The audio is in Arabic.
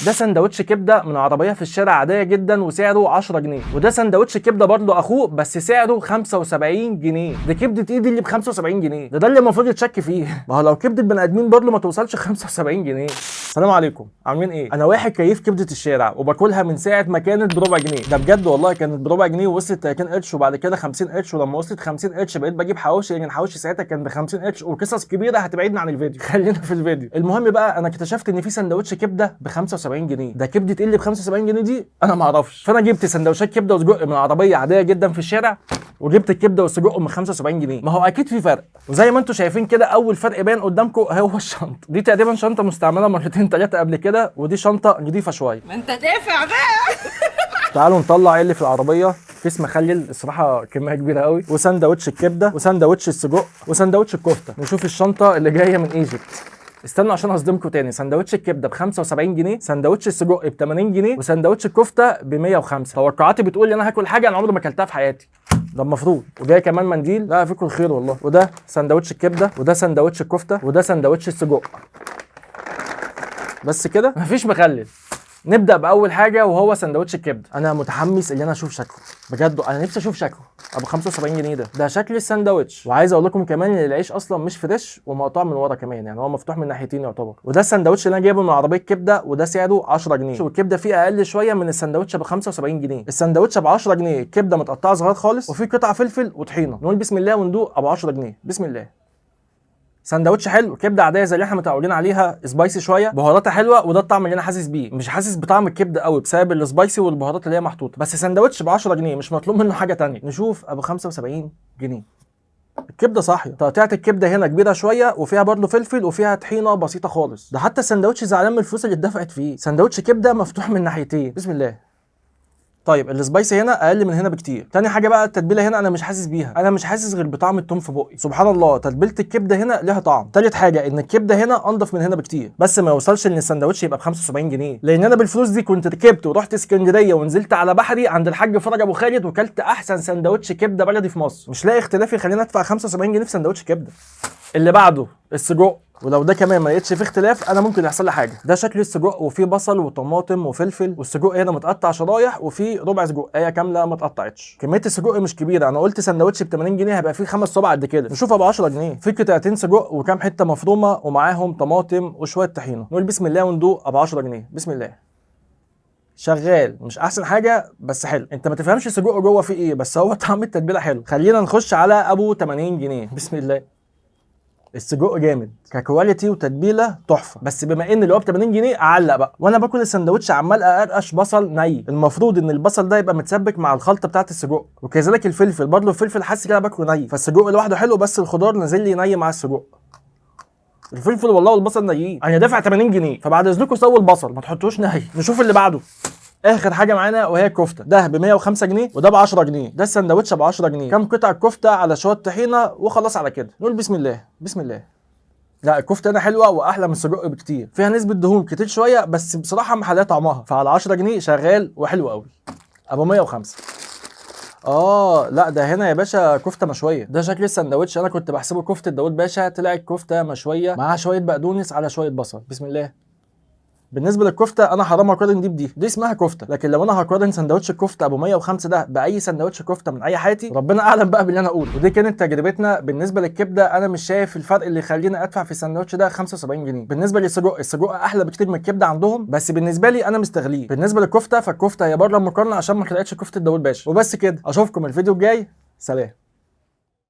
ده سندوتش كبده من عربيه في الشارع عاديه جدا وسعره 10 جنيه، وده سندوتش كبده برضه اخوه بس سعره 75 جنيه. دي كبده ايدي اللي ب 75 جنيه، ده اللي المفروض يتشك فيه. ما هو لو كبده بني ادمين برضه ما توصلش 75 جنيه. السلام عليكم، عاملين ايه؟ انا واحد كيف كبده الشارع وباكلها من ساعه ما كانت بربع جنيه، ده بجد والله كانت بربع جنيه ووصلت 30 قرش وبعد كده 50 قرش، ولما وصلت 50 قرش بقيت بجيب حواوشي لان الحواوشي ساعتها كان ب 50 قرش، وقصص كبيره هتبعدنا عن الفيديو. خلينا في الفيديو. المهم بقى انا اكتشفت ان في سندوتش كبده ب 75 جنيه، ده كبده ايه اللي ب 75 جنيه دي؟ انا ما اعرفش. فانا جبت سندوتشات كبده وسجق من عربيه عاديه جدا في الشارع، وجبت الكبده والسجق من 75 جنيه. ما هو اكيد في فرق، وزي ما انتم شايفين كده اول فرق باين قدامكم هو الشنطه دي. تقريبا شنطه مستعمله مرتين ثلاثه قبل كده، ودي شنطه نضيفه شويه. ما انت دافع بقى. تعالوا نطلع ايه اللي في العربيه. كيس مخلل الصراحه كميه كبيره قوي، وسندوتش الكبده وسندوتش السجق وسندوتش الكفته. نشوف الشنطه اللي جايه من ايجيبت. استنوا عشان اصدمكم تاني، سندوتش الكبده ب 75 جنيه، سندوتش السجق ب 80 جنيه، وسندوتش الكفته ب 105. توقعاتي بتقول لي انا هاكل حاجه انا عمري ما اكلتها في حياتي، ده المفروض. وجاي كمان منديل، لا فيكم الخير والله. وده سندوتش الكبده، وده سندوتش الكفته، وده سندوتش السجق. بس كده مفيش مخلل. نبدا باول حاجه وهو سندوتش الكبده. انا متحمس ان انا اشوف شكله بجد، انا نفسي اشوف شكله. ابو 75 جنيه ده شكل السندوتش. وعايز اقول لكم كمان ان العيش اصلا مش فريش ومقطوع من ورا كمان، يعني هو مفتوح من ناحيتين يعتبر. وده السندوتش اللي انا جايبه من عربيه كبده، وده سعره 10 جنيه، والكبده فيه اقل شويه من السندوتش ابو 75 جنيه. السندوتش ب 10 جنيه، الكبده متقطعه صغير خالص وفي قطع فلفل وطحينه. نقول بسم الله وندوق ابو 10 جنيه. بسم الله. سندوتش حلو، كبده عاديه زي اللي احنا متعودين عليها، سبايسي شويه، بهاراتها حلوه، وده الطعم اللي انا حاسس بيه. مش حاسس بطعم الكبده قوي بسبب السبايسي والبهارات اللي هي محطوطه، بس سندوتش ب 10 جنيه مش مطلوب منه حاجه ثانيه. نشوف ابو 75 جنيه. الكبده صاحيه، تقطيعه الكبده هنا كبيره شويه وفيها برضه فلفل وفيها طحينه بسيطه خالص. ده حتى السندوتش زعلان من الفلوس اللي اتدفعت فيه. سندوتش كبده مفتوح من ناحيتين. بسم الله. طيب السبايسي هنا اقل من هنا بكتير. تاني حاجه بقى التتبيله هنا انا مش حاسس بيها، انا مش حاسس غير بطعم التوم في بقي. سبحان الله، تتبيله الكبده هنا ليها طعم. تالت حاجه ان الكبده هنا انضف من هنا بكتير، بس ما يوصلش ان السندوتش يبقى ب 75 جنيه، لان انا بالفلوس دي كنت ركبت ورحت اسكندريه ونزلت على بحري عند الحاج فرج ابو خالد وكلت احسن سندوتش كبده بلدي في مصر. مش لاقي اختلاف يخليني ادفع 75 جنيه في سندوتش كبده. اللي بعده السجق، ولو ده كمان ما لقيتش فيه اختلاف انا ممكن يحصل لي حاجه. ده شكل السجق، وفيه بصل وطماطم وفلفل، والسجق هنا متقطع شرايح، وفيه ربع سجقيه كامله ما اتقطعتش. كميه السجق مش كبيره، انا قلت سندوتش ب 80 جنيه هيبقى فيه 5 صوابع قد كده. نشوف ابو 10 جنيه، فيه قطعتين سجق وكام حته مفرومه ومعاهم طماطم وشويه طحينه. نقول بسم الله وندوق ابو 10 جنيه. بسم الله. شغال، مش احسن حاجه بس حلو. انت ما تفهمش السجق جوه فيه ايه، بس هو طعم التتبيله حلو. خلينا نخش على ابو 80 جنيه. بسم الله. السجق جامد ككواليتي وتتبيله تحفه، بس بما ان اللي هو ب 80 جنيه اعلق بقى. وانا باكل السندوتش عمال اقرقش بصل ني، المفروض ان البصل ده يبقى متسبك مع الخلطه بتاعه السجق، وكذلك الفلفل برضه. الفلفل حاسس كده باكله ني، فالسجق لوحده حلو بس الخضار نازل لي ني مع السجق. الفلفل والله والبصل نيين. انا دافع 80 جنيه فبعد اذنكم سووا البصل ما تحطوش ني. نشوف اللي بعده. اخر حاجه معانا وهي الكفته، ده ب 105 جنيه وده ب 10 جنيه. ده السندوتش ب 10 جنيه، كام قطعه كفته على شويه طحينه وخلاص على كده. نقول بسم الله. بسم الله. لا الكفته هنا حلوه واحلى من السجق بكتير، فيها نسبه دهون كتير شويه بس بصراحه محليه طعمها، فعلى 10 جنيه شغال وحلو قوي. ابو 105. لا ده هنا يا باشا كفته مشويه. ده شكل السندوتش، انا كنت بحسبه كفته داود باشا، طلعت كفته مشويه معاها شويه بقدونس على شويه بصل. بسم الله. بالنسبه للكفته انا حرام اقارن دي اسمها كفته، لكن لو انا هقارن سندوتش الكفته ابو 105 ده باي سندوتش كفته من اي حياتي ربنا اعلم بقى باللي انا اقوله. ودي كانت تجربتنا بالنسبه للكبده. انا مش شايف الفرق اللي يخليني ادفع في السندوتش ده 75 جنيه. بالنسبه للسجق، السجق احلى بكتير من الكبده عندهم، بس بالنسبه لي انا مستغليه. بالنسبه للكفته فالكفته هي بره المقارنه عشان ما طلعتش كفته داوود باشا. وبس كده، اشوفكم الفيديو الجاي، سلام.